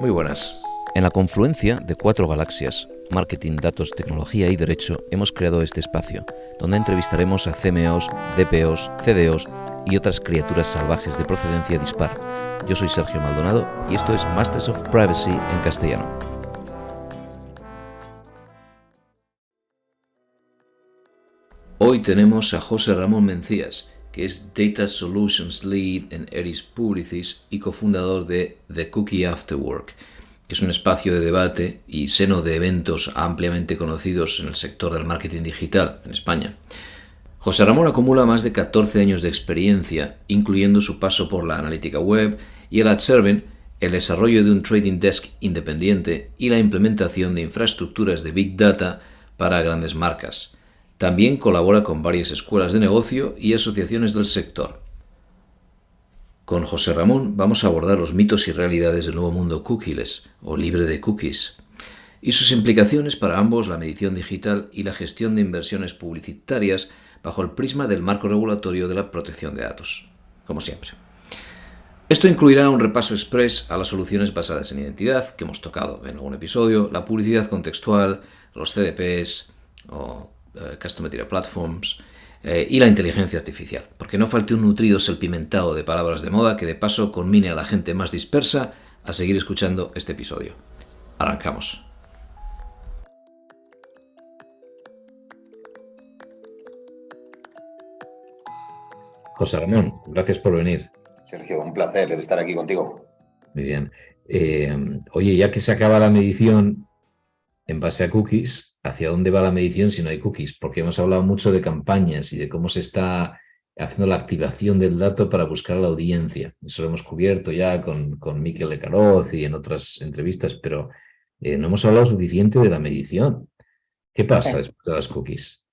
Muy buenas. En la confluencia de 4 galaxias, marketing, datos, tecnología y derecho, hemos creado este espacio, donde entrevistaremos a CMOs, DPOs, CDOs y otras criaturas salvajes de procedencia dispar. Yo soy Sergio Maldonado y esto es Masters of Privacy en castellano. Hoy tenemos a José Ramón Mencías, que es Data Solutions Lead en Eris Publicis y cofundador de The Cookie After Work, que es un espacio de debate y seno de eventos ampliamente conocidos en el sector del marketing digital en España. José Ramón acumula más de 14 años de experiencia, incluyendo su paso por la analítica web y el ad serving, el desarrollo de un trading desk independiente y la implementación de infraestructuras de Big Data para grandes marcas. También colabora con varias escuelas de negocio y asociaciones del sector. Con José Ramón vamos a abordar los mitos y realidades del nuevo mundo cookieless o libre de cookies y sus implicaciones para ambos, la medición digital y la gestión de inversiones publicitarias bajo el prisma del marco regulatorio de la protección de datos, como siempre. Esto incluirá un repaso express a las soluciones basadas en identidad que hemos tocado en algún episodio, la publicidad contextual, los CDPs o Customer Data Platforms y la inteligencia artificial, porque no falte un nutrido salpimentado de palabras de moda que de paso conmine a la gente más dispersa a seguir escuchando este episodio. Arrancamos. José Ramón, gracias por venir. Sergio, un placer estar aquí contigo. Muy bien. Oye, ya que se acaba la medición en base a cookies, ¿hacia dónde va la medición si no hay cookies? Porque hemos hablado mucho de campañas y de cómo se está haciendo la activación del dato para buscar a la audiencia. Eso lo hemos cubierto ya con Miquel de Caroz y en otras entrevistas, pero no hemos hablado suficiente de la medición. ¿Qué pasa después de las cookies?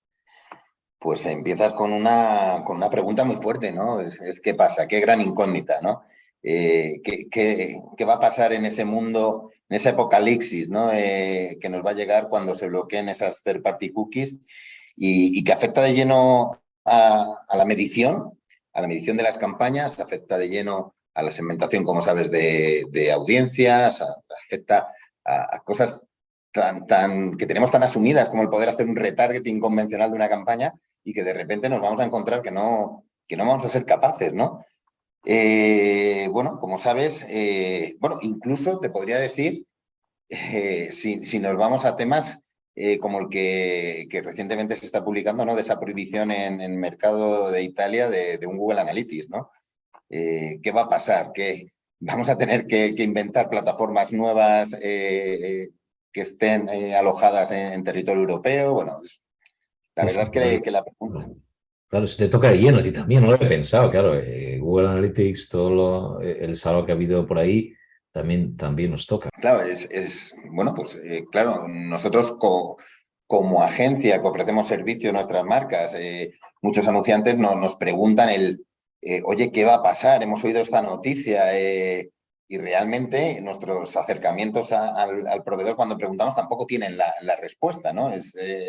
Pues empiezas con una pregunta muy fuerte, ¿no? ¿Qué pasa? Qué gran incógnita, ¿no? ¿Qué va a pasar en ese mundo, en ese apocalipsis, ¿no? Que nos va a llegar cuando se bloqueen esas third-party cookies y que afecta de lleno a la medición de las campañas, afecta de lleno a la segmentación, como sabes, de audiencias, afecta a cosas que tenemos tan asumidas como el poder hacer un retargeting convencional de una campaña y que de repente nos vamos a encontrar que no vamos a ser capaces, ¿no? Bueno, como sabes, incluso te podría decir, si nos vamos a temas como el que recientemente se está publicando, ¿no? De esa prohibición en el mercado de Italia de un Google Analytics, ¿no? ¿Qué va a pasar? ¿Qué vamos a tener que inventar plataformas nuevas que estén alojadas en territorio europeo? Bueno, la verdad es que la pregunta... Claro, eso te toca de lleno a ti también, no lo he pensado, claro. Google Analytics, el salto que ha habido por ahí, también nos toca. Claro, bueno, pues claro, nosotros como agencia que ofrecemos servicio a nuestras marcas, muchos anunciantes nos preguntan oye, ¿qué va a pasar? Hemos oído esta noticia y realmente nuestros acercamientos al proveedor cuando preguntamos tampoco tienen la respuesta, ¿no?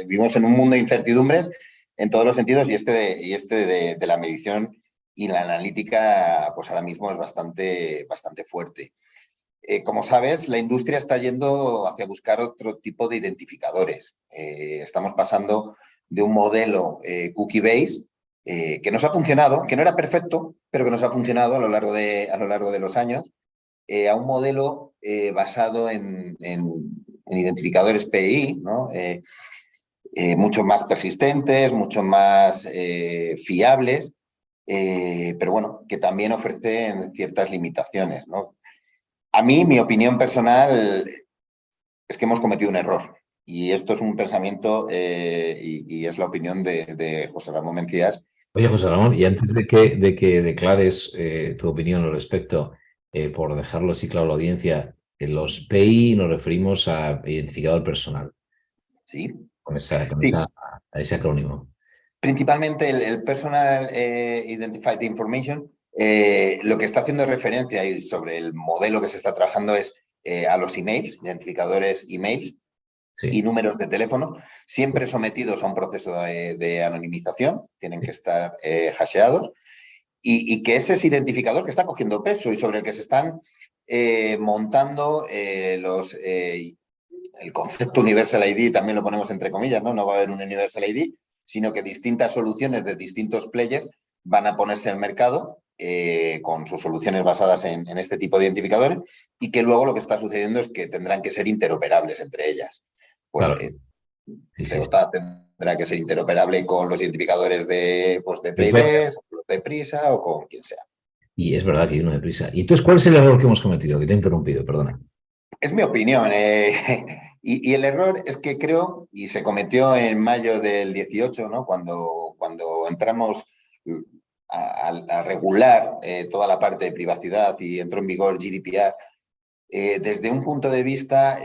Vivimos en un mundo de incertidumbres en todos los sentidos y este de la medición y la analítica, pues ahora mismo es bastante fuerte. Como sabes, la industria está yendo hacia buscar otro tipo de identificadores. Estamos pasando de un modelo cookie-based que nos ha funcionado, que no era perfecto, pero que nos ha funcionado a lo largo de los años, a un modelo basado en identificadores PII, ¿no? Mucho más persistentes, mucho más fiables, pero bueno, que también ofrecen ciertas limitaciones, ¿no? A mí, mi opinión personal es que hemos cometido un error. Y esto es un pensamiento y es la opinión de José Ramón Mencías. Oye, José Ramón, y antes de que declares tu opinión al respecto, por dejarlo así claro a la audiencia, en los PI nos referimos a identificador personal, Sí, con sí. a ese acrónimo. Principalmente el Personal Identified Information, lo que está haciendo referencia y sobre el modelo que se está trabajando es a los emails, identificadores emails, Sí. Y números de teléfono, siempre sometidos a un proceso de anonimización, tienen que estar hasheados, y que ese es identificador que está cogiendo peso y sobre el que se están montando el concepto Universal ID, también lo ponemos entre comillas, ¿no? No va a haber un Universal ID, sino que distintas soluciones de distintos players van a ponerse al mercado con sus soluciones basadas en este tipo de identificadores, y que luego lo que está sucediendo es que tendrán que ser interoperables entre ellas. Pues Claro. Sí, sí, sí. COTA tendrá que ser interoperable con los identificadores de, pues, de Es verdad. 3D, de Prisa o con quien sea. Y es verdad que hay uno de prisa. ¿Y entonces cuál es el error que hemos cometido? Que te he interrumpido, perdona. Es mi opinión. Y el error es que creo, y se cometió en mayo del 18, ¿no? Cuando entramos a regular toda la parte de privacidad y entró en vigor GDPR, desde un punto de vista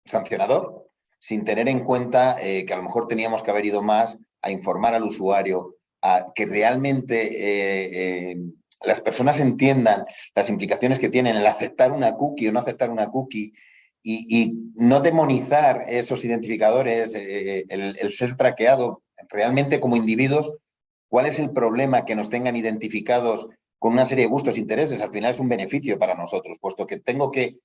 sancionador, sin tener en cuenta que a lo mejor teníamos que haber ido más a informar al usuario, a que realmente las personas entiendan las implicaciones que tienen el aceptar una cookie o no aceptar una cookie, y no demonizar esos identificadores, el ser traqueado realmente como individuos. ¿Cuál es el problema que nos tengan identificados con una serie de gustos e intereses? Al final es un beneficio para nosotros, puesto que tengo que,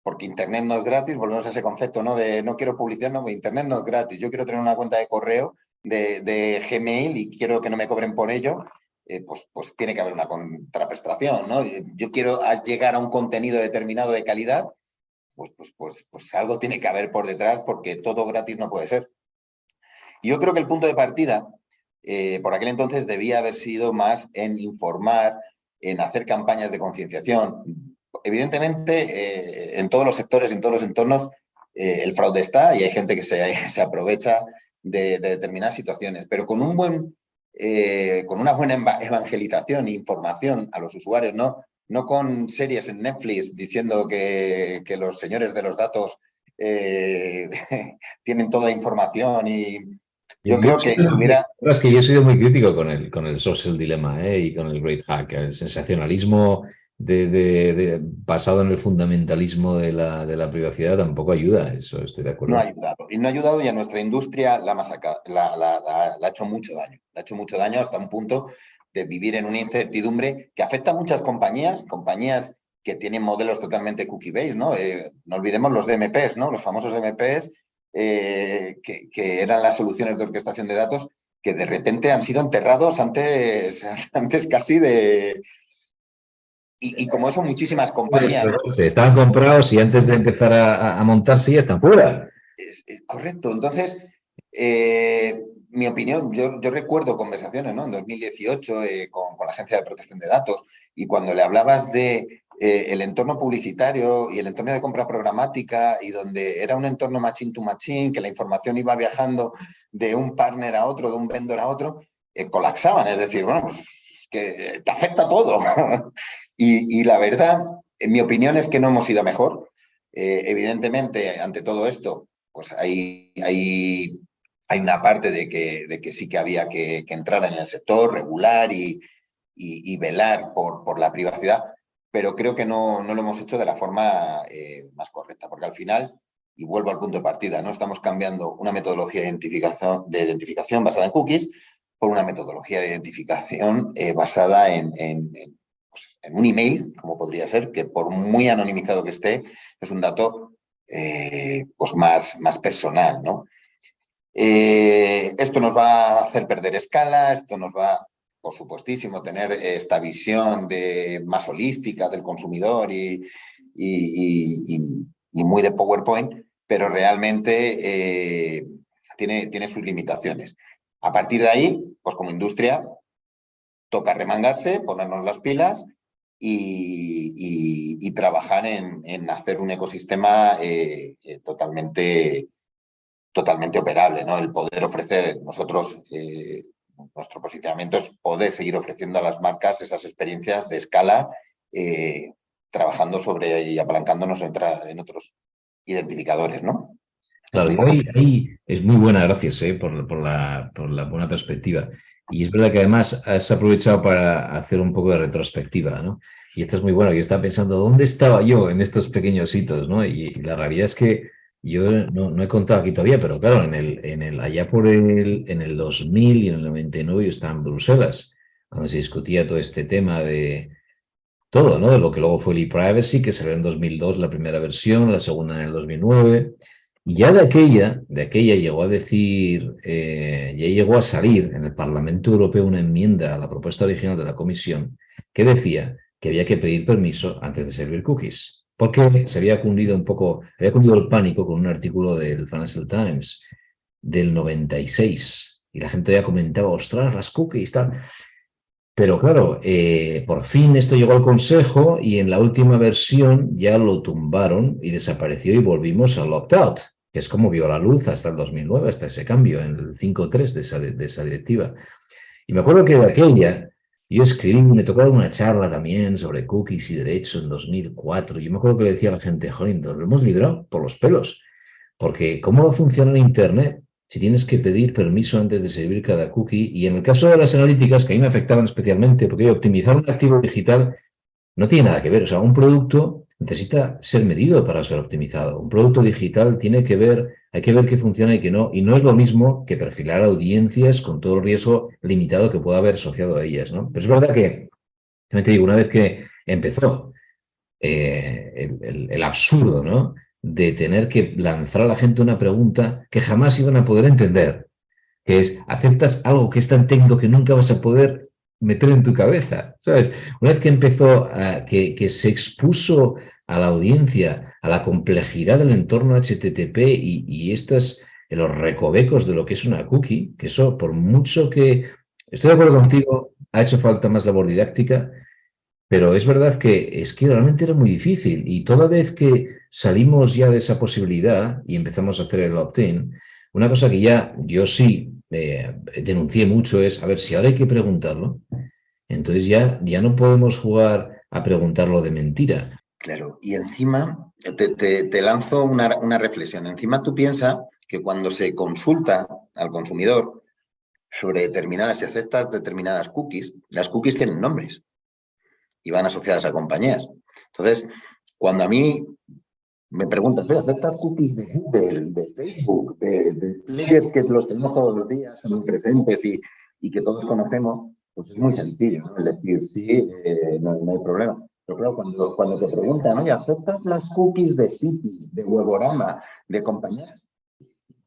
porque Internet no es gratis, volvemos a ese concepto, ¿no? De no quiero publicidad, no, Internet no es gratis. Yo quiero tener una cuenta de correo de Gmail y quiero que no me cobren por ello. Pues tiene que haber una contraprestación, ¿no? Yo quiero llegar a un contenido determinado de calidad, pues algo tiene que haber por detrás, porque todo gratis no puede ser. Y yo creo que el punto de partida, por aquel entonces, debía haber sido más en informar, en hacer campañas de concienciación. Evidentemente, en todos los sectores, en todos los entornos, el fraude está y hay gente que se aprovecha de determinadas situaciones, pero con una buena evangelización e información a los usuarios, no con series en Netflix diciendo que los señores de los datos tienen toda la información. Y yo creo que hubiera... Es que yo he sido muy crítico con el social dilemma, y con el great hack, el sensacionalismo basado en el fundamentalismo de la privacidad tampoco ayuda, eso estoy de No ha acuerdo. ayudado. Y no ha ayudado, y a nuestra industria la ha hecho mucho daño. Le ha hecho mucho daño hasta un punto de vivir en una incertidumbre que afecta a muchas compañías que tienen modelos totalmente cookie-based, ¿no? No olvidemos los DMPs, ¿no? Los famosos DMPs, que eran las soluciones de orquestación de datos, que de repente han sido enterrados antes casi de... Y como eso, muchísimas compañías, ¿no? Se estaban comprados y antes de empezar a montarse ya están fuera. Es correcto. Entonces, mi opinión, yo recuerdo conversaciones, ¿no? En 2018 con la Agencia de Protección de Datos, y cuando le hablabas de el entorno publicitario y el entorno de compra programática, y donde era un entorno machine to machine, que la información iba viajando de un partner a otro, de un vendedor a otro, colapsaban. Es decir, bueno, pues es que te afecta todo. Y la verdad, en mi opinión, es que no hemos ido mejor. Evidentemente, ante todo esto, pues hay una parte de que sí que había que entrar en el sector, regular y velar por la privacidad, pero creo que no lo hemos hecho de la forma más correcta, porque al final, y vuelvo al punto de partida, no estamos cambiando una metodología de identificación basada en cookies por una metodología de identificación basada en un email, como podría ser, que por muy anonimizado que esté, es un dato pues más personal, ¿no? Esto nos va a hacer perder escala, esto nos va, por supuestísimo, tener esta visión más holística del consumidor y muy de PowerPoint, pero realmente tiene sus limitaciones. A partir de ahí, pues como industria, toca remangarse, ponernos las pilas y trabajar en hacer un ecosistema totalmente operable, ¿no? El poder ofrecer, nuestro posicionamiento es poder seguir ofreciendo a las marcas esas experiencias de escala, trabajando sobre y apalancándonos en otros identificadores, ¿no? Es Claro, un y poco... ahí es muy buena, gracias, por la buena perspectiva. Y es verdad que además has aprovechado para hacer un poco de retrospectiva, ¿no? Y esto es muy bueno. Yo estaba pensando, ¿dónde estaba yo en estos pequeños hitos, ¿no? Y la realidad es que yo no he contado aquí todavía, pero claro, allá en el 2000 y en el 99 yo estaba en Bruselas, cuando se discutía todo este tema todo, ¿no? De lo que luego fue el ePrivacy, que salió en 2002 la primera versión, la segunda en el 2009. Y ya de aquella llegó a decir, ya llegó a salir en el Parlamento Europeo una enmienda a la propuesta original de la Comisión que decía que había que pedir permiso antes de servir cookies. Porque se había cundido un poco, había cundido el pánico con un artículo del Financial Times del 96. Y la gente ya comentaba, ostras, las cookies, tal. Pero claro, por fin esto llegó al Consejo y en la última versión ya lo tumbaron y desapareció y volvimos al opt-out, que es como vio la luz hasta el 2009, hasta ese cambio, en el 5.3 de esa directiva. Y me acuerdo que de aquella yo escribí, me tocó dar una charla también sobre cookies y derecho en 2004. Yo me acuerdo que le decía a la gente, joder, nos lo hemos librado por los pelos. Porque ¿cómo va a funcionar Internet si tienes que pedir permiso antes de servir cada cookie? Y en el caso de las analíticas, que a mí me afectaban especialmente, porque optimizar un activo digital no tiene nada que ver. O sea, un producto necesita ser medido para ser optimizado. Un producto digital tiene que ver, hay que ver qué funciona y qué no. Y no es lo mismo que perfilar audiencias con todo el riesgo limitado que pueda haber asociado a ellas, ¿no? Pero es verdad que, también te digo, una vez que empezó el absurdo, ¿no? De tener que lanzar a la gente una pregunta que jamás iban a poder entender, que es, ¿aceptas algo que es tan técnico que nunca vas a poder meter en tu cabeza? ¿Sabes? Una vez que empezó, que se expuso a la audiencia, a la complejidad del entorno HTTP y los recovecos de lo que es una cookie, que eso, por mucho que, estoy de acuerdo contigo, ha hecho falta más labor didáctica, pero es verdad que es que realmente era muy difícil y toda vez que salimos ya de esa posibilidad y empezamos a hacer el opt-in, una cosa que ya yo sí denuncié mucho es, a ver, si ahora hay que preguntarlo, entonces ya no podemos jugar a preguntarlo de mentira. Claro, y encima te lanzo una reflexión. Encima tú piensas que cuando se consulta al consumidor sobre determinadas, se aceptan determinadas cookies, las cookies tienen nombres y van asociadas a compañías. Entonces, cuando a mí me preguntas, ¿pero aceptas cookies de Google, de Facebook, de players que los tenemos todos los días, muy presentes y que todos conocemos? Pues es muy sencillo, ¿no? Es decir, sí, no hay problema. Pero claro, cuando te preguntan, oye, ¿aceptas las cookies de Citi, de Weborama, de compañías?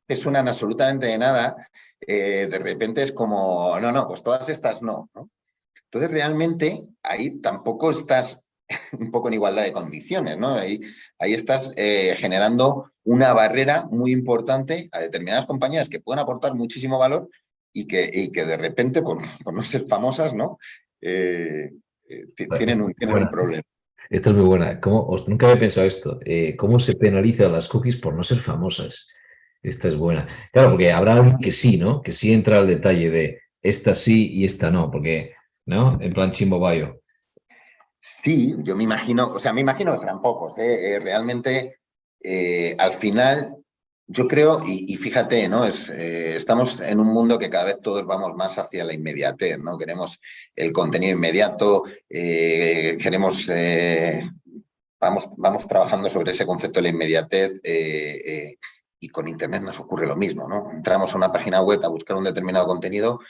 Te suenan absolutamente de nada. De repente es como, no, pues todas estas no, ¿no? Entonces, realmente, ahí tampoco estás un poco en igualdad de condiciones, ¿no? Ahí estás generando una barrera muy importante a determinadas compañías que pueden aportar muchísimo valor y que de repente, por no ser famosas, ¿no? Tienen un problema. Esta es muy buena. Nunca había pensado esto. ¿Cómo se penalizan las cookies por no ser famosas? Esta es buena. Claro, porque habrá alguien que sí, ¿no? Que sí entra al detalle de esta sí y esta no, porque, ¿no? En plan Chimbo Bayo. Sí, yo me imagino, o sea, me imagino que serán pocos, ¿eh? Realmente, al final, yo creo, y fíjate, ¿no? Estamos en un mundo que cada vez todos vamos más hacia la inmediatez, ¿no? Queremos el contenido inmediato, vamos trabajando sobre ese concepto de la inmediatez y con Internet nos ocurre lo mismo, ¿no? Entramos a una página web a buscar un determinado contenido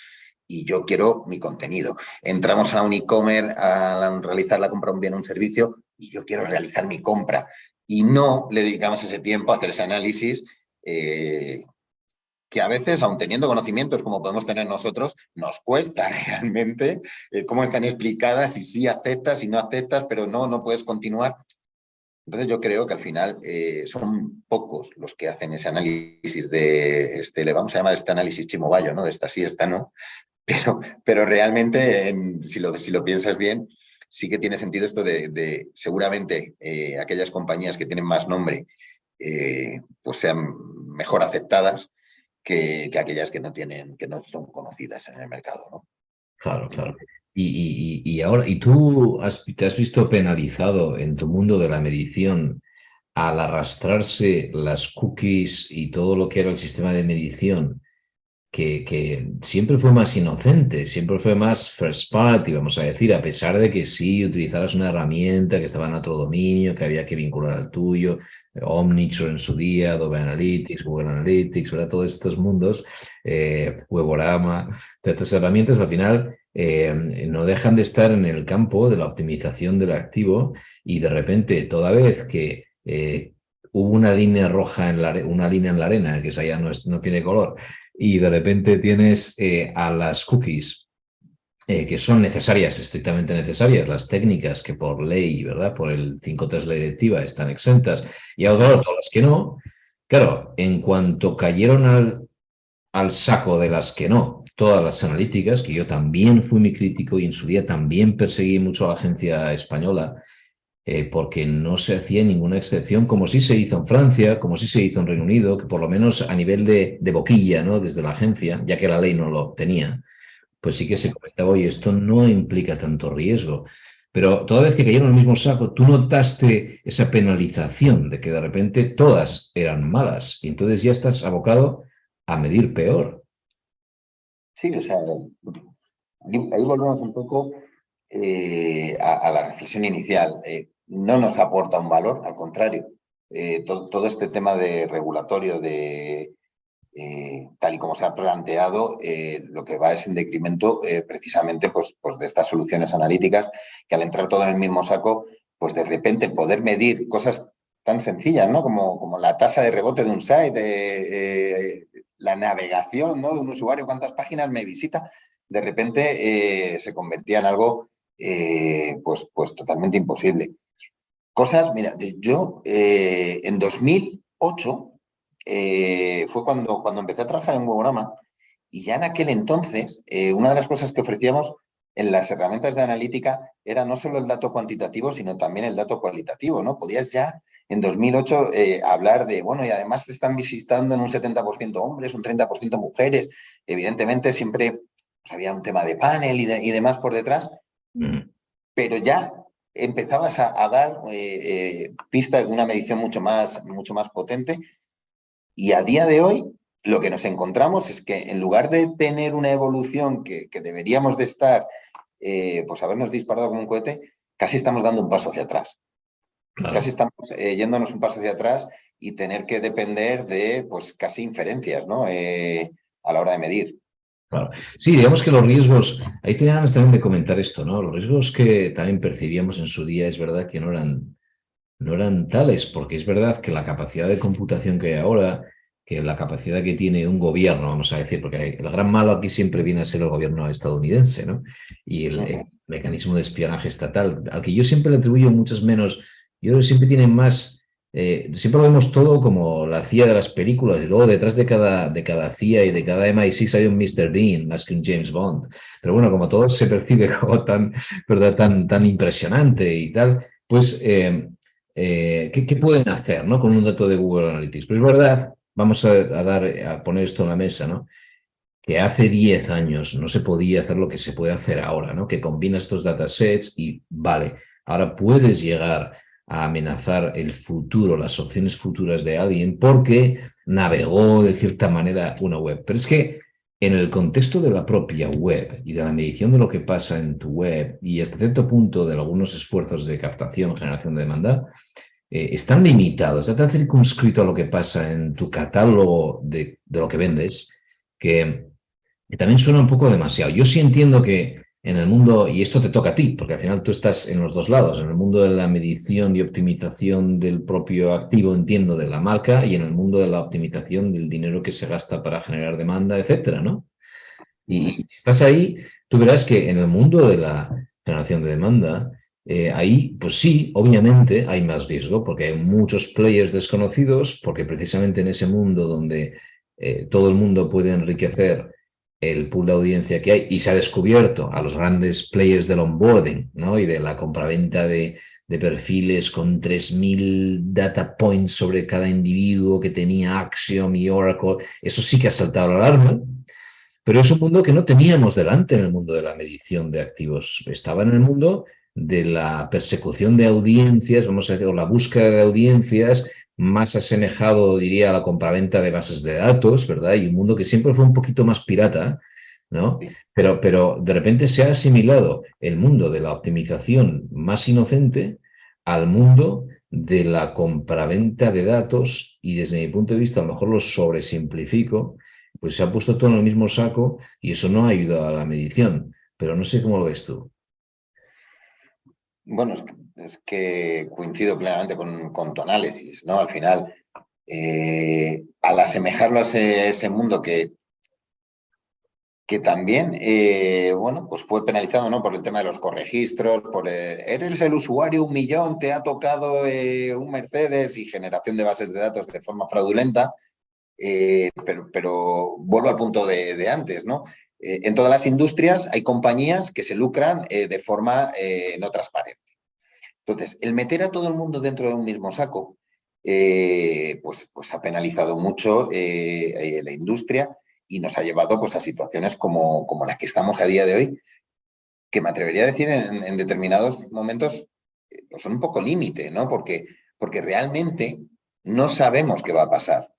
y yo quiero mi contenido. Entramos a un e-commerce a realizar la compra de un bien o un servicio y yo quiero realizar mi compra. Y no le dedicamos ese tiempo a hacer ese análisis que a veces, aun teniendo conocimientos como podemos tener nosotros, nos cuesta realmente cómo están explicadas y sí aceptas y no aceptas, pero no puedes continuar. Entonces yo creo que al final son pocos los que hacen ese análisis le vamos a llamar este análisis chimobayo, ¿no? De esta sí, esta no. Pero realmente, si lo piensas bien, sí que tiene sentido esto de seguramente aquellas compañías que tienen más nombre pues sean mejor aceptadas que aquellas que no son conocidas en el mercado, ¿no? Claro, claro. Y ahora, ¿y tú te has visto penalizado en tu mundo de la medición al arrastrarse las cookies y todo lo que era el sistema de medición, que siempre fue más inocente, siempre fue más first party, vamos a decir, a pesar de que sí utilizaras una herramienta que estaba en otro dominio, que había que vincular al tuyo, Omniture en su día, Adobe Analytics, Google Analytics, ¿verdad? Todos estos mundos, Weborama, todas estas herramientas al final no dejan de estar en el campo de la optimización del activo y de repente, toda vez que hubo una línea roja una línea en la arena, que esa ya no tiene color, y de repente tienes a las cookies que son necesarias, estrictamente necesarias, las técnicas que por ley, ¿verdad? Por el 5.3 de la directiva están exentas, y ahora todas las que no, claro, en cuanto cayeron al saco de las que no, todas las analíticas, que yo también fui muy crítico y en su día también perseguí mucho a la agencia española, porque no se hacía ninguna excepción, como sí se hizo en Francia, como sí se hizo en Reino Unido, que por lo menos a nivel de boquilla, ¿no? Desde la agencia, ya que la ley no lo tenía, pues sí que se comentaba, oye, esto no implica tanto riesgo. Pero toda vez que cayeron en el mismo saco, tú notaste esa penalización de que de repente todas eran malas y entonces ya estás abocado a medir peor. Sí, o sea, ahí volvemos un poco a la reflexión inicial. No nos aporta un valor, al contrario. Todo este tema de regulatorio, tal y como se ha planteado, lo que va es en decremento precisamente pues de estas soluciones analíticas que al entrar todo en el mismo saco, pues de repente poder medir cosas tan sencillas, ¿no? Como la tasa de rebote de un site, la navegación, ¿no? De un usuario, cuántas páginas me visita, de repente se convertía en algo pues totalmente imposible. Cosas, mira, yo en 2008 fue cuando empecé a trabajar en Webograma y ya en aquel entonces una de las cosas que ofrecíamos en las herramientas de analítica era no solo el dato cuantitativo, sino también el dato cualitativo, ¿no? Podías ya en 2008 hablar de, bueno, y además te están visitando en un 70% hombres, un 30% mujeres. Evidentemente siempre pues, había un tema de panel y demás por detrás, pero ya empezabas a dar pistas de una medición mucho más potente y a día de hoy lo que nos encontramos es que en lugar de tener una evolución que deberíamos de estar, pues habernos disparado como un cohete, casi estamos dando un paso hacia atrás. Casi Claro. estamos yéndonos un paso hacia atrás y tener que depender de pues casi inferencias, ¿no? A la hora de medir. Claro. Sí, digamos que los riesgos, ahí tenía ganas también de comentar esto, ¿no? Los riesgos que también percibíamos en su día es verdad que no eran tales, porque es verdad que la capacidad de computación que hay ahora, que la capacidad que tiene un gobierno, vamos a decir, porque el gran malo aquí siempre viene a ser el gobierno estadounidense, ¿no? Y el mecanismo de espionaje estatal, al que yo siempre le atribuyo muchas menos, yo creo que siempre tienen más, siempre lo vemos todo como la CIA de las películas, y luego detrás de cada CIA y de cada MI6 hay un Mr. Bean, más que un James Bond. Pero bueno, como todo se percibe como tan, ¿verdad? Tan impresionante y tal, pues ¿qué pueden hacer, ¿no? Con un dato de Google Analytics? Pues es verdad, vamos a poner esto en la mesa, ¿no? Que hace 10 años no se podía hacer lo que se puede hacer ahora, ¿no? Que combina estos datasets y vale, ahora puedes llegar a amenazar el futuro, las opciones futuras de alguien porque navegó de cierta manera una web. Pero es que en el contexto de la propia web y de la medición de lo que pasa en tu web y hasta cierto punto de algunos esfuerzos de captación, generación de demanda, están limitados, está tan circunscrito a lo que pasa en tu catálogo de lo que vendes que también suena un poco demasiado. Yo sí entiendo que en el mundo, y esto te toca a ti, porque al final tú estás en los dos lados, en el mundo de la medición y optimización del propio activo, entiendo, de la marca, y en el mundo de la optimización del dinero que se gasta para generar demanda, etcétera, ¿no? Y si estás ahí, tú verás que en el mundo de la generación de demanda, ahí, pues sí, obviamente hay más riesgo porque hay muchos players desconocidos, porque precisamente en ese mundo donde todo el mundo puede enriquecer el pool de audiencia que hay y se ha descubierto a los grandes players del onboarding, ¿no? Y de la compraventa de perfiles con 3.000 data points sobre cada individuo que tenía Axiom y Oracle, eso sí que ha saltado la alarma. Pero es un mundo que no teníamos delante en el mundo de la medición de activos. Estaba en el mundo de la persecución de audiencias, vamos a decir, o la búsqueda de audiencias, más asemejado, diría, a la compraventa de bases de datos, ¿verdad? Y un mundo que siempre fue un poquito más pirata, ¿no? Pero de repente se ha asimilado el mundo de la optimización más inocente al mundo de la compraventa de datos y desde mi punto de vista, a lo mejor lo sobresimplifico, pues se ha puesto todo en el mismo saco y eso no ha ayudado a la medición. pero no sé cómo lo ves tú. Bueno, es que coincido plenamente con tu análisis, ¿no? Al final, al asemejarlo a ese mundo que también, bueno, pues fue penalizado, ¿no? Por el tema de los corregistros, eres el usuario 1 millón, te ha tocado un Mercedes y generación de bases de datos de forma fraudulenta, pero vuelvo al punto de antes, ¿no? En todas las industrias hay compañías que se lucran de forma no transparente. Entonces, el meter a todo el mundo dentro de un mismo saco, pues ha penalizado mucho la industria y nos ha llevado pues, a situaciones como las que estamos a día de hoy, que me atrevería a decir en determinados momentos pues son un poco límite, ¿no? Porque realmente no sabemos qué va a pasar.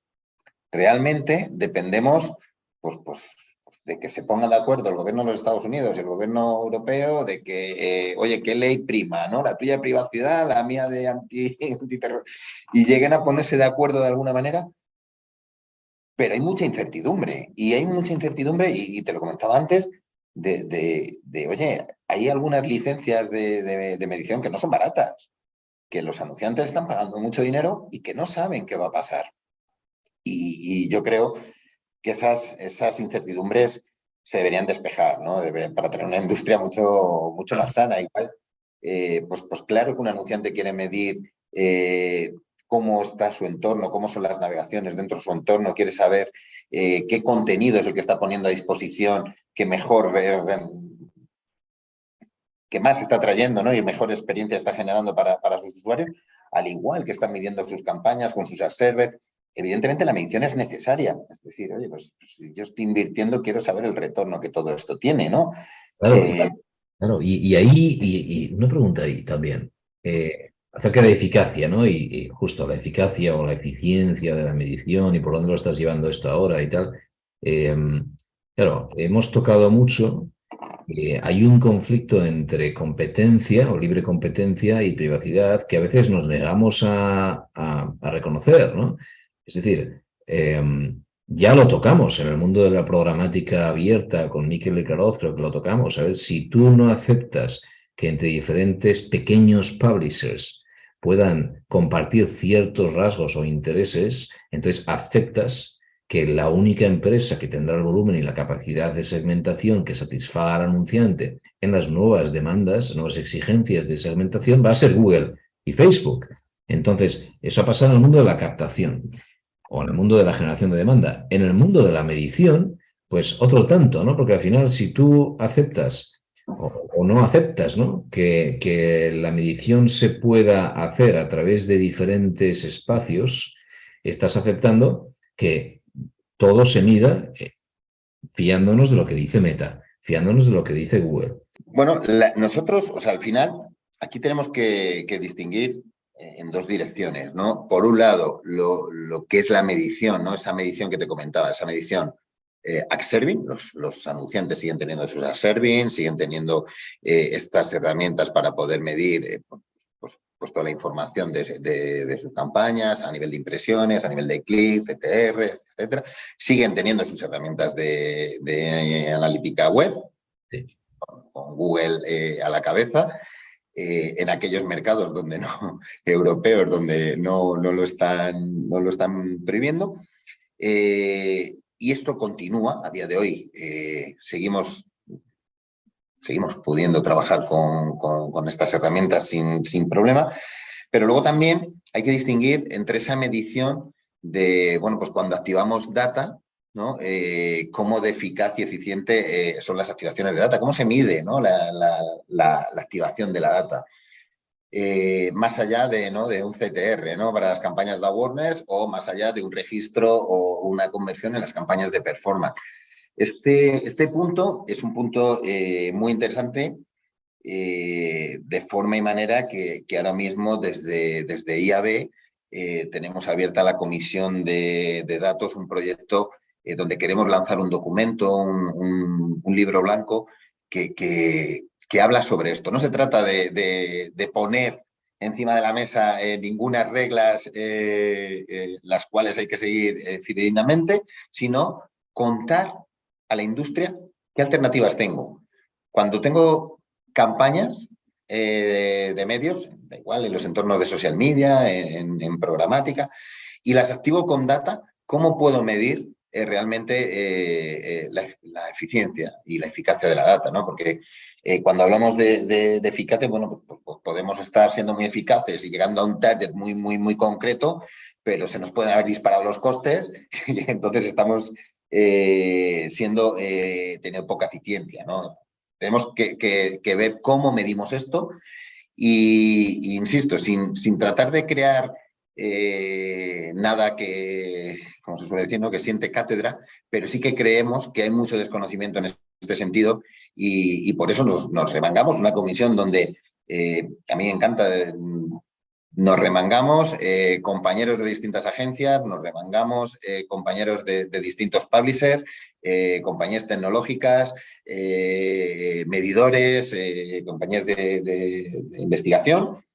Realmente dependemos pues, de que se pongan de acuerdo el gobierno de los Estados Unidos y el gobierno europeo de que, oye, ¿qué ley prima? ¿No? La tuya de privacidad, la mía de antiterror. Y lleguen a ponerse de acuerdo de alguna manera, pero hay mucha incertidumbre. Y hay mucha incertidumbre, y te lo comentaba antes, oye, hay algunas licencias de medición que no son baratas, que los anunciantes están pagando mucho dinero y que no saben qué va a pasar. Y yo creo que esas incertidumbres se deberían despejar, ¿no? Para tener una industria mucho más sana. Igual, pues claro que un anunciante quiere medir cómo está su entorno, cómo son las navegaciones dentro de su entorno, quiere saber qué contenido es el que está poniendo a disposición, que mejor, que más está trayendo, ¿no? Y mejor experiencia está generando para sus usuarios, al igual que están midiendo sus campañas con sus ad servers. Evidentemente la medición es necesaria. Es decir, oye, pues si yo estoy invirtiendo, quiero saber el retorno que todo esto tiene, ¿no? Claro, claro. Y ahí, y una pregunta ahí también, acerca de la eficacia, ¿no? Y justo la eficacia o la eficiencia de la medición y por dónde lo estás llevando esto ahora y tal. Eh, claro, hemos tocado mucho. Hay un conflicto entre competencia o libre competencia y privacidad que a veces nos negamos a reconocer, ¿no? Es decir, ya lo tocamos en el mundo de la programática abierta con Mikel Lecaroz, creo que lo tocamos. A ver, si tú no aceptas que entre diferentes pequeños publishers puedan compartir ciertos rasgos o intereses, entonces aceptas que la única empresa que tendrá el volumen y la capacidad de segmentación que satisfaga al anunciante en las nuevas demandas, nuevas exigencias de segmentación va a ser Google y Facebook. Entonces, eso ha pasado en el mundo de la captación o en el mundo de la generación de demanda. En el mundo de la medición, pues otro tanto, ¿no? Porque al final, si tú aceptas o no aceptas, ¿no? Que la medición se pueda hacer a través de diferentes espacios, estás aceptando que todo se mida fiándonos de lo que dice Meta, fiándonos de lo que dice Google. Bueno, nosotros, o sea, al final, aquí tenemos que distinguir en dos direcciones, ¿no? Por un lado, lo que es la medición, ¿no? Esa medición que te comentaba, esa medición ad serving, los anunciantes siguen teniendo sus ad serving, siguen teniendo estas herramientas para poder medir pues toda la información de sus campañas a nivel de impresiones, a nivel de clics, CTR, etcétera. Siguen teniendo sus herramientas de analítica web, Sí. con Google a la cabeza. En aquellos mercados donde no, europeos, donde no lo están prohibiendo. Y esto continúa a día de hoy. Seguimos pudiendo trabajar con estas herramientas sin problema, pero luego también hay que distinguir entre esa medición de, bueno, pues cuando activamos data, ¿no? Cómo de eficaz y eficiente son las activaciones de data, cómo se mide, ¿no? la activación de la data. Más allá ¿no? de un CTR, ¿no? Para las campañas de awareness o más allá de un registro o una conversión en las campañas de performance. Este punto es un punto muy interesante, de forma y manera que ahora mismo desde IAB tenemos abierta la comisión de datos, un proyecto donde queremos lanzar un documento, un libro blanco que habla sobre esto. No se trata de poner encima de la mesa ninguna reglas las cuales hay que seguir fidedignamente, sino contar a la industria qué alternativas tengo. cuando tengo campañas de medios, da igual, en los entornos de social media, en programática, y las activo con data, ¿cómo puedo medir realmente la eficiencia y la eficacia de la data, ¿no? Porque cuando hablamos de eficacia, bueno, pues podemos estar siendo muy eficaces y llegando a un target muy concreto, pero se nos pueden haber disparado los costes y entonces estamos teniendo poca eficiencia, ¿no? Tenemos que ver cómo medimos esto y insisto, sin tratar de crear nada que, como se suele decir, ¿no? Que siente cátedra, pero sí que creemos que hay mucho desconocimiento en este sentido y por eso nos remangamos una comisión donde a mí me encanta, nos remangamos compañeros de distintas agencias, nos remangamos compañeros de distintos publishers, compañías tecnológicas, medidores, compañías de investigación,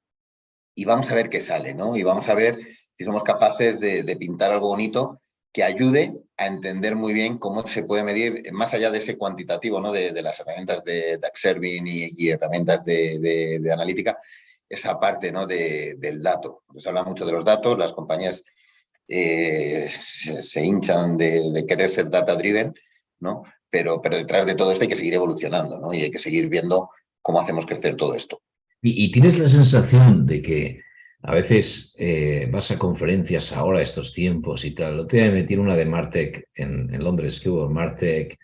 y vamos a ver qué sale, ¿no? Y vamos a ver si somos capaces de pintar algo bonito que ayude a entender muy bien cómo se puede medir, más allá de ese cuantitativo, ¿no? De las herramientas de Axervin y herramientas de analítica, esa parte, ¿no? Del dato. Se habla mucho de los datos, las compañías se hinchan de querer ser data-driven, ¿no? Pero detrás de todo esto hay que seguir evolucionando, ¿no? Y hay que seguir viendo cómo hacemos crecer todo esto. Y tienes la sensación de que a veces vas a conferencias ahora, estos tiempos y tal. El otro día me metí en una de Martech en Londres, que hubo Martech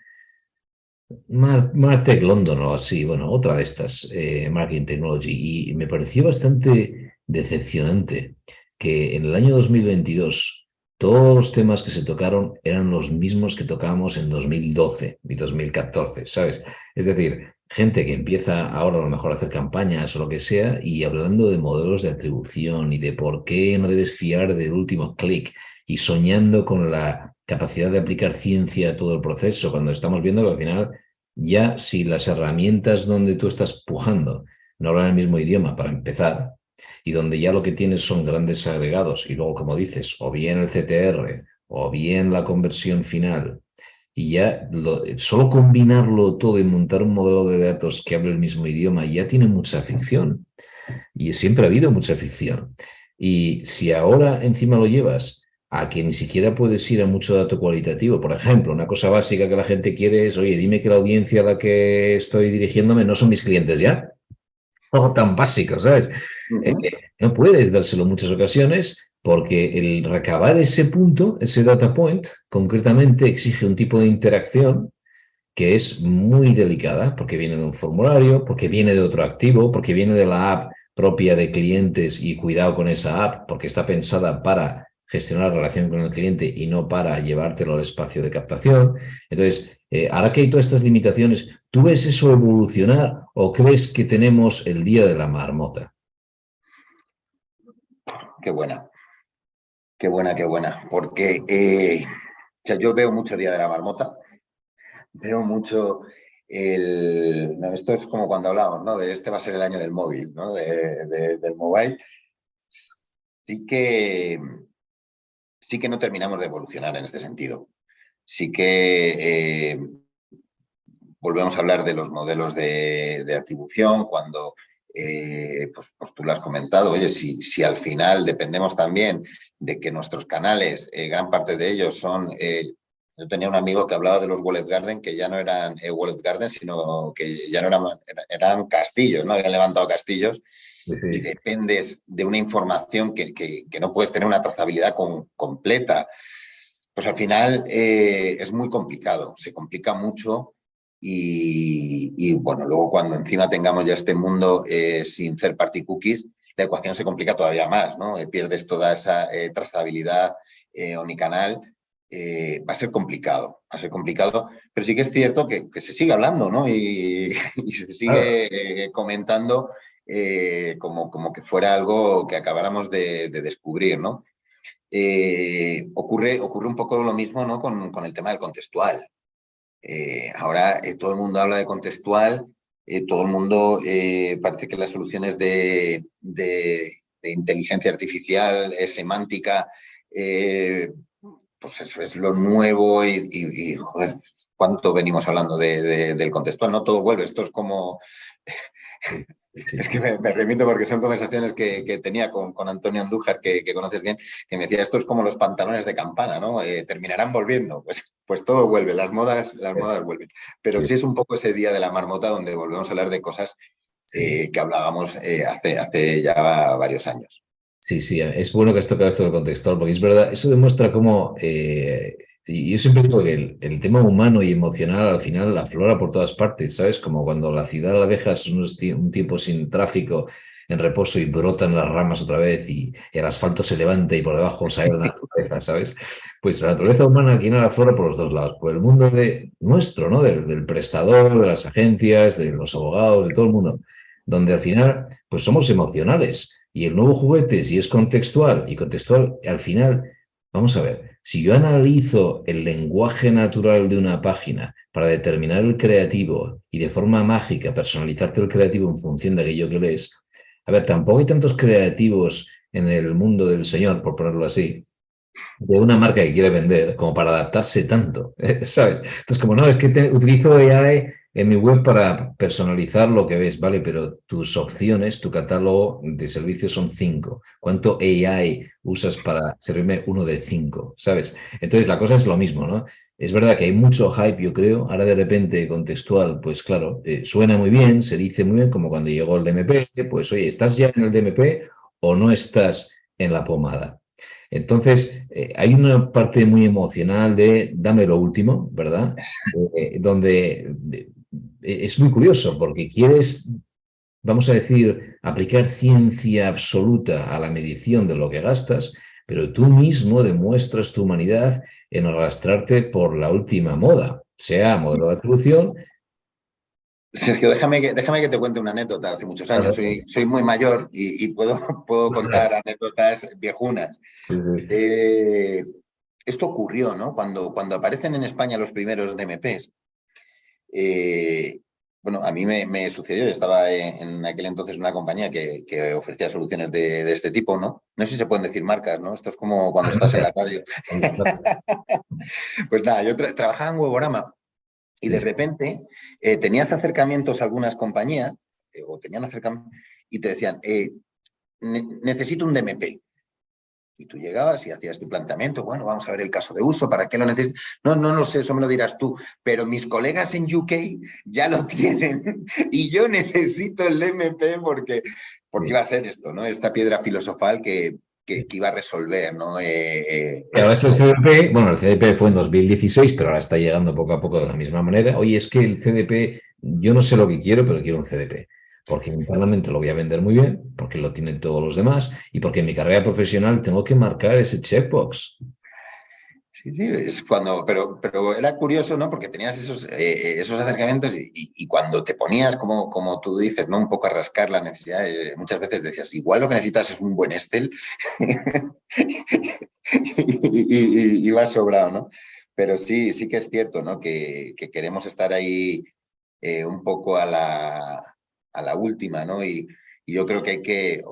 London o así, bueno, otra de estas, Marketing Technology, y me pareció bastante decepcionante que en el año 2022 todos los temas que se tocaron eran los mismos que tocábamos en 2012 y 2014, ¿sabes? Es decir, gente que empieza ahora a lo mejor a hacer campañas o lo que sea y hablando de modelos de atribución y de por qué no debes fiar del último clic y soñando con la capacidad de aplicar ciencia a todo el proceso, cuando estamos viendo que al final ya si las herramientas donde tú estás pujando no hablan el mismo idioma para empezar y donde ya lo que tienes son grandes agregados y luego, como dices, o bien el CTR o bien la conversión final y ya solo combinarlo todo y montar un modelo de datos que hable el mismo idioma ya tiene mucha ficción y siempre ha habido mucha ficción. Y si ahora encima lo llevas a que ni siquiera puedes ir a mucho dato cualitativo, por ejemplo, una cosa básica que la gente quiere es, oye, dime que la audiencia a la que estoy dirigiéndome no son mis clientes ya. Algo tan básico, ¿sabes? No puedes dárselo en muchas ocasiones porque el recabar ese punto, ese data point, concretamente exige un tipo de interacción que es muy delicada porque viene de un formulario, porque viene de otro activo, porque viene de la app propia de clientes y cuidado con esa app porque está pensada para gestionar la relación con el cliente y no para llevártelo al espacio de captación. Entonces, ahora que hay todas estas limitaciones, ¿tú ves eso evolucionar o crees que tenemos el día de la marmota? Qué buena, qué buena, qué buena. Porque o sea, yo veo mucho Día de la Marmota, veo mucho no, esto es como cuando hablamos, ¿no? De este va a ser el año del móvil, ¿no? Del mobile. Sí que, sí que no terminamos de evolucionar en este sentido. Sí que volvemos a hablar de los modelos de atribución cuando pues tú lo has comentado, oye, si al final dependemos también de que nuestros canales, gran parte de ellos son... yo tenía un amigo que hablaba de los Wallet Garden, que ya no eran Wallet Garden, sino que ya no eran castillos, ¿no? Habían levantado castillos y Sí. dependes de una información que no puedes tener una trazabilidad completa. Pues al final es muy complicado, se complica mucho y bueno, luego cuando encima tengamos ya este mundo sin third party cookies, la ecuación se complica todavía más, ¿no? Pierdes toda esa trazabilidad omnicanal, va a ser complicado, pero sí que es cierto que se sigue hablando, ¿no? Y se Claro. sigue comentando como que fuera algo que acabáramos de descubrir, ¿no? Ocurre un poco lo mismo, ¿no? con el tema del contextual. Ahora todo el mundo habla de contextual, todo el mundo parece que las soluciones de inteligencia artificial, semántica, pues eso es lo nuevo joder, ¿cuánto venimos hablando del contextual? No todo vuelve, esto es como... Sí, Es sí. que me remito porque son conversaciones que tenía con Antonio Andújar, que conoces bien, que me decía, esto es como los pantalones de campana, ¿no? Terminarán volviendo. Pues todo vuelve, las modas vuelven. Pero Sí, sí es un poco ese día de la marmota donde volvemos a hablar de cosas sí. que hablábamos hace ya varios años. Sí, sí, es bueno que has tocado esto del contextual, porque es verdad, eso demuestra cómo, y yo siempre digo que el tema humano y emocional al final aflora por todas partes, ¿sabes? Como cuando la ciudad la dejas un tiempo sin tráfico, en reposo y brotan las ramas otra vez y el asfalto se levanta y por debajo sale la naturaleza, ¿sabes? Pues la naturaleza humana aquí no aflora por los dos lados, por el mundo nuestro, ¿no? Del prestador, de las agencias, de los abogados, de todo el mundo, donde al final, pues somos emocionales. Y el nuevo juguete, si es contextual y contextual, al final, vamos a ver, si yo analizo el lenguaje natural de una página para determinar el creativo y de forma mágica personalizarte el creativo en función de aquello que lees, a ver, tampoco hay tantos creativos en el mundo del señor, por ponerlo así, de una marca que quiere vender como para adaptarse tanto, ¿sabes? Entonces, como no, es que utilizo AI en mi web para personalizar lo que ves, ¿vale? Pero tus opciones, tu catálogo de servicios son 5. ¿Cuánto AI usas para servirme uno de 5? ¿Sabes? Entonces, la cosa es lo mismo, ¿no? Es verdad que hay mucho hype, yo creo. Ahora de repente contextual, pues claro, suena muy bien, se dice muy bien, como cuando llegó el DMP, pues oye, ¿estás ya en el DMP o no estás en la pomada? Entonces, hay una parte muy emocional de dame lo último, ¿verdad? Donde es muy curioso porque quieres, vamos a decir, aplicar ciencia absoluta a la medición de lo que gastas, pero tú mismo demuestras tu humanidad en arrastrarte por la última moda, sea modelo de atribución. Sergio, déjame que te cuente una anécdota de hace muchos años. Soy muy mayor y puedo contar anécdotas viejunas. Sí, sí. Eh, Esto ocurrió, ¿no? Cuando aparecen en España los primeros DMPs, bueno, a mí me sucedió, yo estaba en aquel entonces en una compañía que ofrecía soluciones de este tipo, ¿no? No sé si se pueden decir marcas, ¿no? Esto es como cuando estás en la radio. Pues nada, yo trabajaba en Huevorama y Sí, de sí. repente tenías acercamientos a algunas compañías, o tenían acercamientos, y te decían, necesito un DMP. Y tú llegabas y hacías tu planteamiento, bueno, vamos a ver el caso de uso, ¿para qué lo necesitas? No, no lo sé, eso me lo dirás tú, pero mis colegas en UK ya lo tienen y yo necesito el MP porque Sí. iba a ser esto, ¿no? Esta piedra filosofal que iba a resolver, ¿no? Y ahora es el CDP, bueno, el CDP fue en 2016, pero ahora está llegando poco a poco de la misma manera. Oye, es que el CDP, yo no sé lo que quiero, pero quiero un CDP. Porque internamente lo voy a vender muy bien, porque lo tienen todos los demás y porque en mi carrera profesional tengo que marcar ese checkbox. Sí, sí, es cuando, pero era curioso, ¿no? Porque tenías esos acercamientos y cuando te ponías, como tú dices, ¿no? Un poco a rascar la necesidad, muchas veces decías, igual lo que necesitas es un buen Excel y vas sobrado, ¿no? Pero sí, sí que es cierto, ¿no? Que queremos estar ahí un poco a la última, ¿no? Y yo creo que hay que,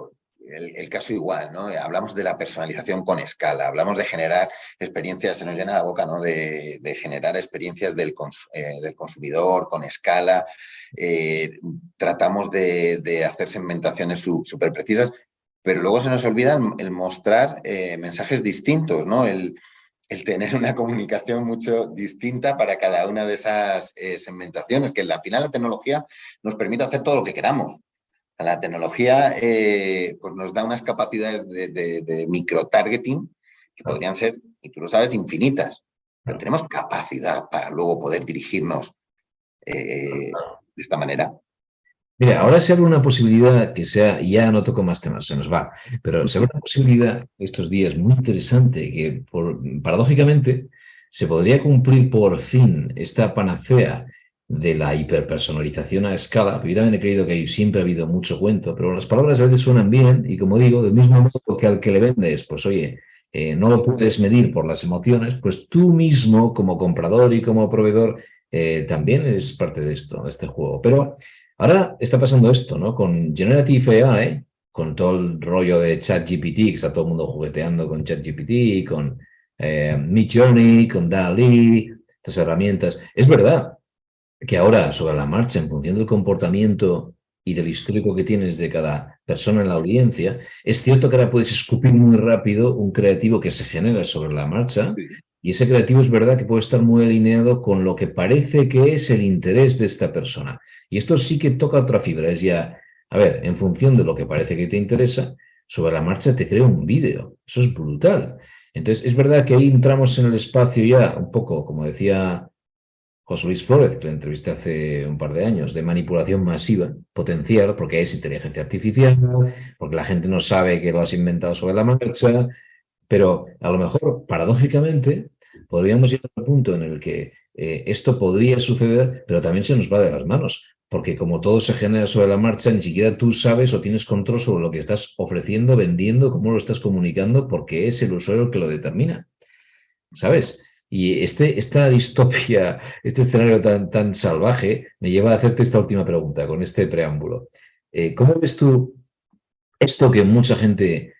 el caso igual, ¿no? Hablamos de la personalización con escala, hablamos de generar experiencias, se nos llena la boca, ¿no? De generar experiencias del consumidor con escala. Tratamos de hacer segmentaciones súper precisas, pero luego se nos olvida el mostrar mensajes distintos, ¿no? El tener una comunicación mucho distinta para cada una de esas segmentaciones, que al final la tecnología nos permite hacer todo lo que queramos. La tecnología pues nos da unas capacidades de micro-targeting que podrían ser, y tú lo sabes, infinitas, pero tenemos capacidad para luego poder dirigirnos de esta manera. Mira, ahora se abre una posibilidad que sea, y ya no toco más temas, se nos va, pero se abre una posibilidad estos días muy interesante que paradójicamente se podría cumplir por fin esta panacea de la hiperpersonalización a escala. Yo también he creído que siempre ha habido mucho cuento, pero las palabras a veces suenan bien y como digo, del mismo modo que al que le vendes, pues oye, no lo puedes medir por las emociones, pues tú mismo como comprador y como proveedor también eres parte de esto, de este juego. Pero ahora está pasando esto, ¿no? Con Generative AI, con todo el rollo de ChatGPT, que está todo el mundo jugueteando con ChatGPT, con Midjourney, con DALL-E, estas herramientas. Es verdad que ahora, sobre la marcha, en función del comportamiento y del histórico que tienes de cada persona en la audiencia, es cierto que ahora puedes escupir muy rápido un creativo que se genera sobre la marcha, Sí. y ese creativo es verdad que puede estar muy alineado con lo que parece que es el interés de esta persona. Y esto sí que toca otra fibra, es ya, a ver, en función de lo que parece que te interesa, sobre la marcha te creo un vídeo. Eso es brutal. Entonces, es verdad que ahí entramos en el espacio ya un poco, como decía José Luis Flórez, que le entrevisté hace un par de años, de manipulación masiva, potencial, porque es inteligencia artificial, porque la gente no sabe que lo has inventado sobre la marcha, pero a lo mejor, paradójicamente, podríamos llegar al punto en el que esto podría suceder, pero también se nos va de las manos, porque como todo se genera sobre la marcha, ni siquiera tú sabes o tienes control sobre lo que estás ofreciendo, vendiendo, cómo lo estás comunicando, porque es el usuario el que lo determina. ¿Sabes? Y esta distopia, este escenario tan salvaje, me lleva a hacerte esta última pregunta con este preámbulo. ¿Cómo ves tú esto que mucha gente,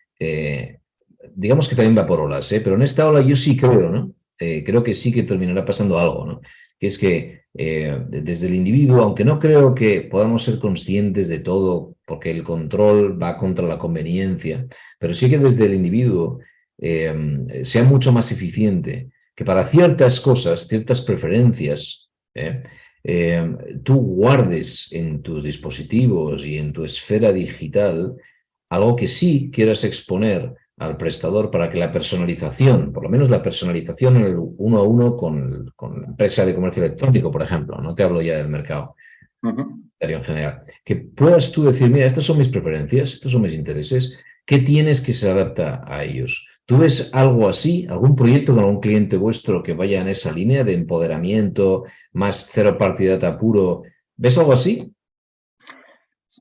digamos que también va por olas, pero en esta ola yo sí creo, ¿no? Creo que sí que terminará pasando algo, ¿no? Que es que desde el individuo, aunque no creo que podamos ser conscientes de todo, porque el control va contra la conveniencia, pero sí que desde el individuo sea mucho más eficiente, que para ciertas cosas, ciertas preferencias, tú guardes en tus dispositivos y en tu esfera digital algo que sí quieras exponer al prestador para que la personalización, por lo menos la personalización en el uno a uno con la empresa de comercio electrónico, por ejemplo, no te hablo ya del mercado Ujú. en general, que puedas tú decir, mira, estas son mis preferencias, estos son mis intereses, ¿qué tienes que se adapta a ellos? ¿Tú ves algo así, algún proyecto con algún cliente vuestro que vaya en esa línea de empoderamiento, más cero partidata puro? ¿Ves algo así?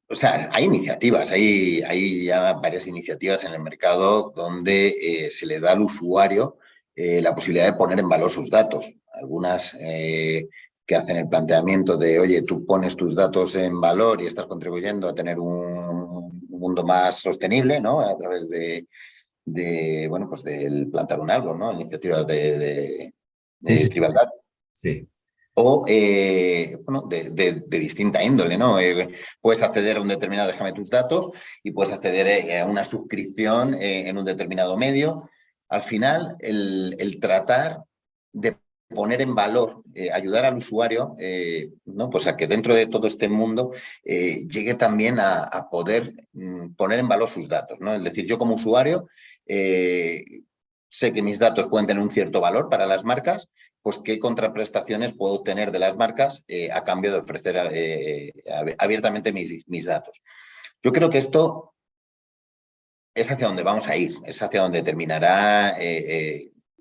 O sea, hay iniciativas, hay ya varias iniciativas en el mercado donde se le da al usuario la posibilidad de poner en valor sus datos. Algunas que hacen el planteamiento de, oye, tú pones tus datos en valor y estás contribuyendo a tener un mundo más sostenible, ¿no? A través bueno, pues del plantar un árbol, ¿no? Iniciativas Sí, de sí, tribal sí. o bueno, de distinta índole, ¿no? Puedes acceder a un determinado, déjame tus datos, y puedes acceder a una suscripción en un determinado medio. Al final, el tratar de poner en valor, ayudar al usuario, ¿no? Pues a que dentro de todo este mundo llegue también a poder poner en valor sus datos, ¿no? Es decir, yo como usuario sé que mis datos pueden tener un cierto valor para las marcas, pues qué contraprestaciones puedo obtener de las marcas a cambio de ofrecer abiertamente mis datos. Yo creo que esto es hacia donde vamos a ir, es hacia donde terminará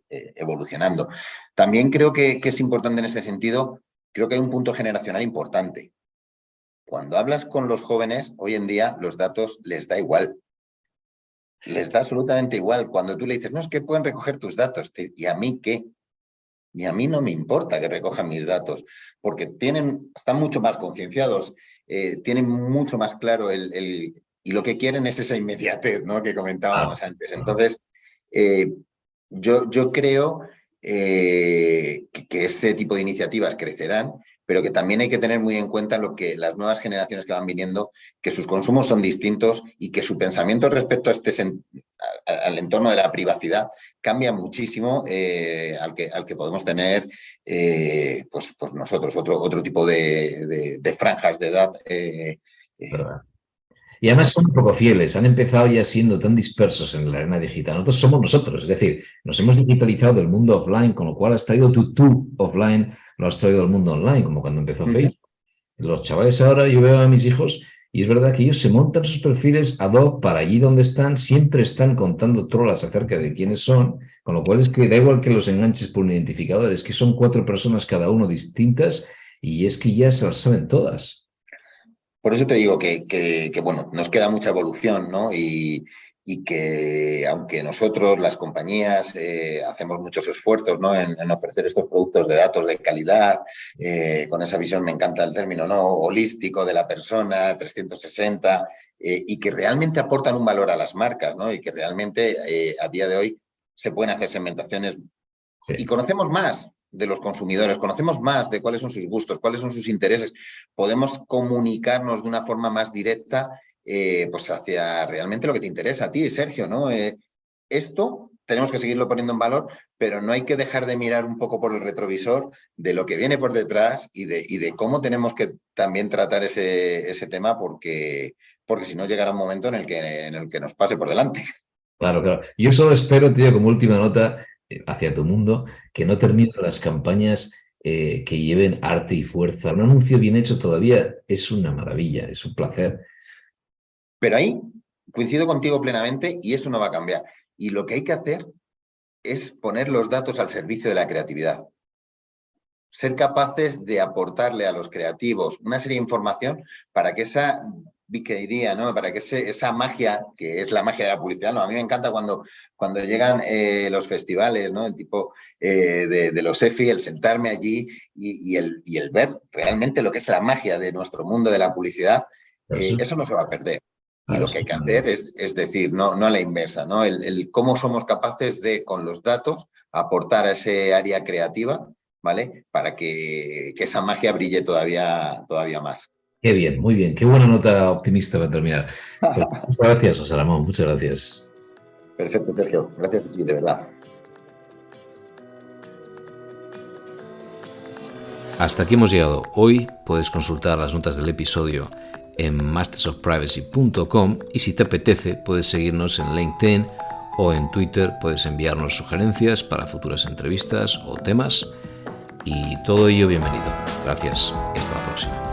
evolucionando. También creo que es importante en ese sentido, creo que hay un punto generacional importante. Cuando hablas con los jóvenes, hoy en día los datos les da igual, les da absolutamente igual. Cuando tú le dices, no, es que pueden recoger tus datos, ¿y a mí qué? Y a mí no me importa que recojan mis datos, porque están mucho más concienciados, tienen mucho más claro y lo que quieren es esa inmediatez, ¿no? Que Claro. comentábamos antes. Entonces, eh, yo creo que ese tipo de iniciativas crecerán, pero que también hay que tener muy en cuenta lo que las nuevas generaciones que van viniendo, que sus consumos son distintos y que su pensamiento respecto a al entorno de la privacidad cambia muchísimo al que podemos tener pues nosotros, otro tipo de franjas de edad. Eh, ¿Verdad? Y además son un poco fieles, han empezado ya siendo tan dispersos en la arena digital. Nosotros somos nosotros, es decir, nos hemos digitalizado del mundo offline, con lo cual has traído tú offline, lo has traído al mundo online, como cuando empezó Facebook. Los chavales ahora, yo veo a mis hijos y es verdad que ellos se montan sus perfiles ad hoc para allí donde están, siempre están contando trolas acerca de quiénes son, con lo cual es que da igual que los enganches por un identificador, es que son cuatro personas cada uno distintas y es que ya se las saben todas. Por eso te digo bueno, nos queda mucha evolución, ¿no? Y que aunque nosotros, las compañías, hacemos muchos esfuerzos, ¿no? En ofrecer estos productos de datos de calidad, con esa visión, me encanta el término, ¿no? Holístico de la persona, 360, y que realmente aportan un valor a las marcas, ¿no? Y que realmente a día de hoy se pueden hacer segmentaciones Sí. y conocemos más de los consumidores, conocemos más de cuáles son sus gustos, cuáles son sus intereses. Podemos comunicarnos de una forma más directa pues hacia realmente lo que te interesa a ti, Sergio, ¿no? Esto tenemos que seguirlo poniendo en valor, pero no hay que dejar de mirar un poco por el retrovisor de lo que viene por detrás y de cómo tenemos que también tratar ese tema, porque si no llegará un momento en el que nos pase por delante. Claro, claro. Yo solo espero, tío, como última nota hacia tu mundo, que no terminen las campañas que lleven arte y fuerza. Un anuncio bien hecho todavía es una maravilla, es un placer. Pero ahí coincido contigo plenamente y eso no va a cambiar. Y lo que hay que hacer es poner los datos al servicio de la creatividad. Ser capaces de aportarle a los creativos una serie de información para que esa big idea, ¿no? Para que esa magia, que es la magia de la publicidad, ¿no? A mí me encanta cuando llegan los festivales, ¿no? El tipo de los EFI, el sentarme allí y el ver realmente lo que es la magia de nuestro mundo de la publicidad, eso no se va a perder. Y lo que hay que hacer es decir, no a la inversa, ¿no? El cómo somos capaces de, con los datos, aportar a ese área creativa, ¿vale? Para que esa magia brille todavía más. Qué bien, muy bien. Qué buena nota optimista para terminar. Pues muchas gracias, José Ramón. Muchas gracias. Perfecto, Sergio. Gracias a ti, de verdad. Hasta aquí hemos llegado. Hoy puedes consultar las notas del episodio en mastersofprivacy.com y si te apetece puedes seguirnos en LinkedIn o en Twitter, puedes enviarnos sugerencias para futuras entrevistas o temas y todo ello bienvenido. Gracias y hasta la próxima.